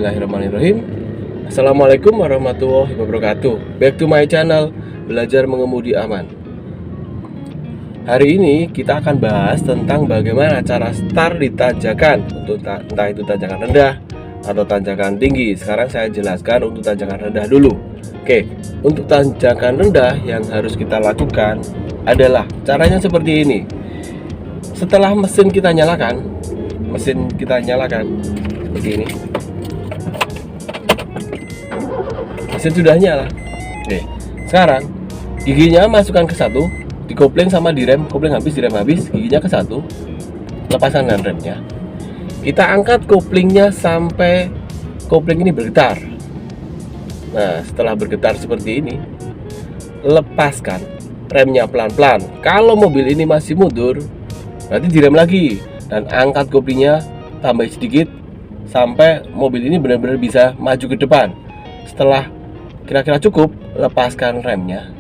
Bismillahirrahmanirrahim. Assalamualaikum warahmatullahi wabarakatuh. Back to my channel, Belajar Mengemudi Aman. Hari ini kita akan bahas tentang bagaimana cara start di tanjakan, untuk entah itu tanjakan rendah atau tanjakan tinggi. Sekarang saya jelaskan untuk tanjakan rendah dulu. Oke, untuk tanjakan rendah yang harus kita lakukan adalah caranya seperti ini. Setelah mesin kita nyalakan seperti ini. Mesin sudah nyala. Oke, sekarang giginya masukkan ke satu, dikopling sama direm, kopling habis, direm habis, giginya ke satu, lepaskan dan remnya. Kita angkat koplingnya sampai kopling ini bergetar. Nah, setelah bergetar seperti ini, lepaskan remnya pelan-pelan. Kalau mobil ini masih mundur, berarti direm lagi dan angkat koplingnya, tambah sedikit sampai mobil ini benar-benar bisa maju ke depan. Setelah kira-kira cukup, lepaskan remnya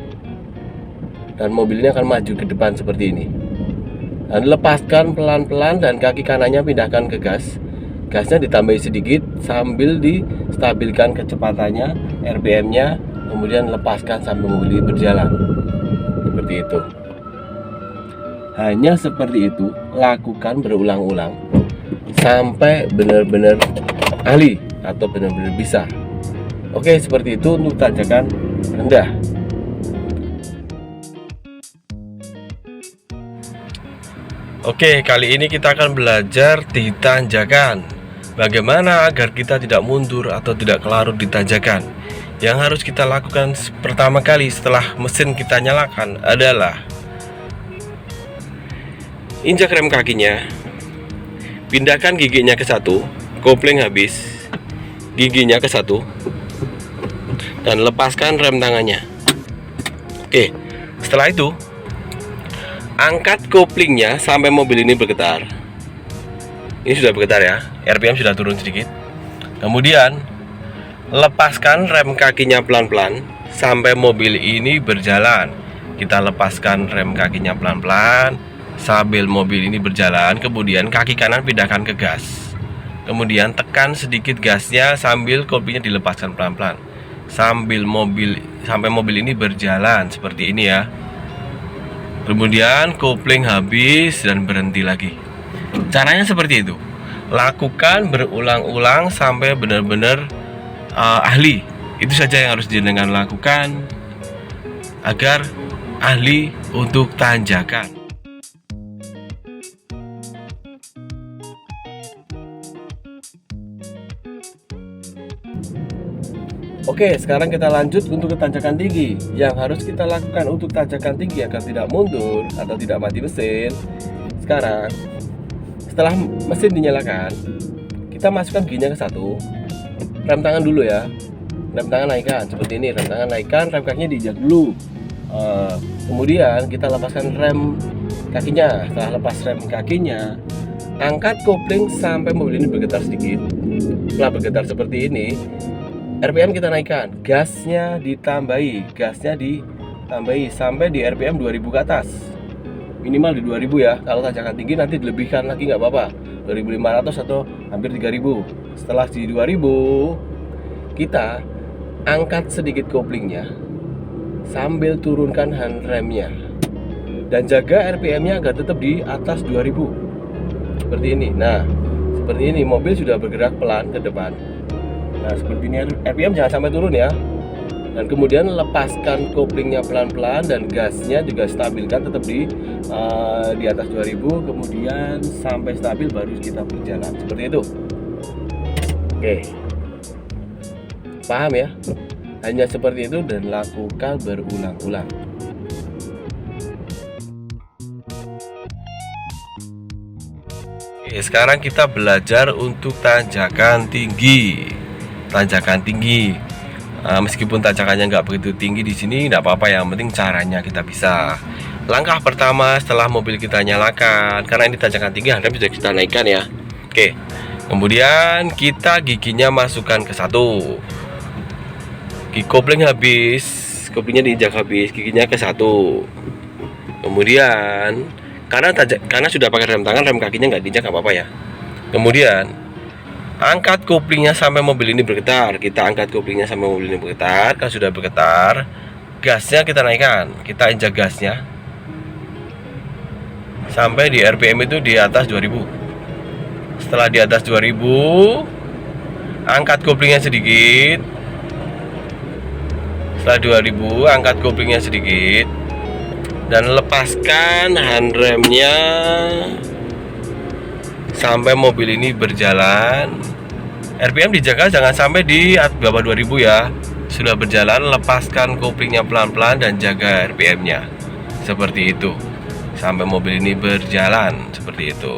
dan mobil ini akan maju ke depan seperti ini. Dan lepaskan pelan-pelan dan kaki kanannya pindahkan ke gas. Gasnya ditambahi sedikit sambil distabilkan kecepatannya, RPM-nya, kemudian lepaskan sampai mobil ini berjalan. Seperti itu. Hanya seperti itu, lakukan berulang-ulang sampai benar-benar ahli atau benar-benar bisa. Oke, seperti itu untuk tanjakan rendah. Oke, kali ini kita akan belajar di tanjakan. Bagaimana agar kita tidak mundur atau tidak kelarut di tanjakan. Yang harus kita lakukan pertama kali setelah mesin kita nyalakan adalah injak rem kakinya, pindahkan giginya ke satu, kopling habis, giginya ke satu, dan lepaskan rem tangannya. Oke, setelah itu angkat koplingnya sampai mobil ini bergetar. Ini sudah bergetar ya, RPM sudah turun sedikit. Kemudian lepaskan rem kakinya pelan-pelan sampai mobil ini berjalan. Kita lepaskan rem kakinya pelan-pelan sambil mobil ini berjalan. Kemudian kaki kanan pindahkan ke gas. Kemudian tekan sedikit gasnya sambil koplingnya dilepaskan pelan-pelan sampai mobil ini berjalan seperti ini ya. Kemudian kopling habis dan berhenti lagi. Caranya seperti itu. Lakukan berulang-ulang sampai benar-benar ahli. Itu saja yang harus jenengan lakukan agar ahli untuk tanjakan. Oke, sekarang kita lanjut untuk tanjakan tinggi. Yang harus kita lakukan untuk tanjakan tinggi agar tidak mundur atau tidak mati mesin. Sekarang, setelah mesin dinyalakan, kita masukkan giginya ke satu, rem tangan dulu ya. Rem tangan naikkan seperti ini, rem tangan naikkan, rem kakinya diinjak dulu. Kemudian kita lepaskan rem kakinya. Setelah lepas rem kakinya, angkat kopling sampai mobil ini bergetar sedikit. Setelah bergetar seperti ini, RPM kita naikkan, gasnya ditambahi sampai di RPM 2000 ke atas. Minimal di 2000 ya. Kalau tanjakan tinggi nanti dilebihkan lagi nggak apa-apa, 2500 atau hampir 3000. Setelah di 2000, kita angkat sedikit koplingnya sambil turunkan handremnya dan jaga RPM-nya agar tetap di atas 2000. Seperti ini. Nah, seperti ini mobil sudah bergerak pelan ke depan. Nah, seperti ini, RPM jangan sampai turun ya. Dan kemudian lepaskan koplingnya pelan-pelan dan gasnya juga stabilkan tetap di atas 2000. Kemudian sampai stabil baru kita berjalan. Seperti itu. Oke. Paham ya? Hanya seperti itu dan lakukan berulang-ulang. Oke, sekarang kita belajar untuk tanjakan tinggi. Meskipun tanjakannya nggak begitu tinggi di sini, nggak apa-apa, yang penting caranya kita bisa. Langkah pertama setelah mobil kita nyalakan, karena ini tanjakan tinggi, handrem sudah kita naikkan ya. Oke, kemudian kita giginya masukkan ke satu, kopling habis, koplingnya diinjak habis, giginya ke satu. Kemudian karena sudah pakai rem tangan, rem kakinya nggak diinjak, nggak apa-apa ya. Kemudian Angkat koplingnya sampai mobil ini bergetar. Kita angkat koplingnya sampai mobil ini bergetar. Kalau sudah bergetar, gasnya kita naikkan. Kita injak gasnya sampai di RPM itu di atas 2000. Setelah di atas 2000, angkat koplingnya sedikit. Setelah 2000, angkat koplingnya sedikit dan lepaskan handremnya sampai mobil ini berjalan. RPM dijaga jangan sampai di bawah 2000 ya. Sudah berjalan, lepaskan koplingnya pelan-pelan dan jaga RPM-nya. Seperti itu. Sampai mobil ini berjalan seperti itu.